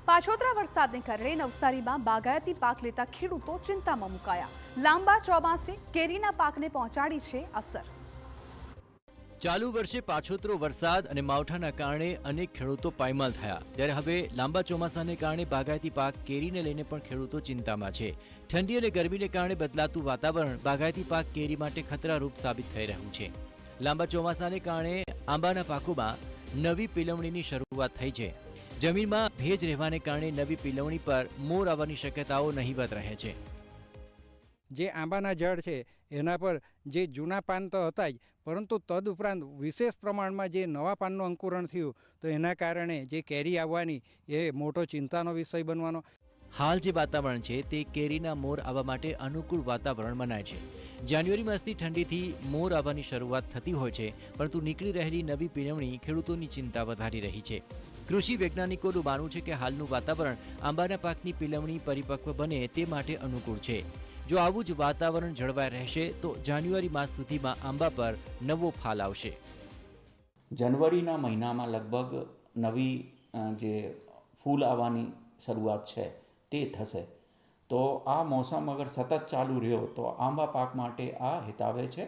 પાછોતરા વરસાદને કારણે નવસારીમાં બાગાયતી પાક લેતા ખેડૂતો ચિંતામાં મુકાયા। લાંબા ચોમાસે કેરીના પાકને પહોંચાડી છે અસર। ચાલુ વર્ષે પાછોતરો વરસાદ અને માવઠાના કારણે અનેક ખેડૂતો પાયમાલ થયા, ત્યારે હવે લાંબા ચોમાસાને કારણે બાગાયતી પાક કેરીને લઈને પણ ખેડૂતો ચિંતામાં છે। ઠંડી અને ગરમીને કારણે બદલાતું વાતાવરણ બાગાયતી પાક કેરી માટે ખતરારૂપ સાબિત થઈ રહ્યું છે। લાંબા ચોમાસાને કારણે આંબાના પાકોમાં નવી પીલવણીની શરૂઆત થઈ છે। જમીનમાં ભેજ રહેવાને કારણે નવી પીલવણી પર મોર આવવાની શક્યતાઓ નહીવત રહે છે। જે આંબાના ઝાડ છે એના પર જે જૂના પાન તો હતા જ, પરંતુ તદુપરાંત વિશેષ પ્રમાણમાં જે નવા પાનનું અંકુરણ થયું તો એના કારણે જે કેરી આવવાની એ મોટો ચિંતાનો વિષય બનવાનો। હાલ જે વાતાવરણ છે તે કેરીના મોર આવવા માટે અનુકૂળ વાતાવરણ મનાય છે। જાન્યુઆરી માસથી ઠંડીથી મોર આવવાની શરૂઆત થતી હોય છે, પરંતુ નીકળી રહેલી નવી પીલવણી ખેડૂતોની ચિંતા વધારી રહી છે। કૃષિ વૈજ્ઞાનિકોનું માનવું છે કે હાલનું વાતાવરણ આંબાના પાકની પીલવણી પરિપક્વ બને તે માટે અનુકૂળ છે। જો આવું જ વાતાવરણ જળવાઈ રહેશે તો જાન્યુઆરી માસ સુધીમાં આંબા પર નવો ફાલ આવશે। જાન્યુઆરીના મહિનામાં લગભગ નવી જે ફૂલ આવવાની શરૂઆત છે તે થશે, તો આ મોસમ અગર સતત ચાલુ રહ્યો તો આંબા પાક માટે આ હિતાવે છે।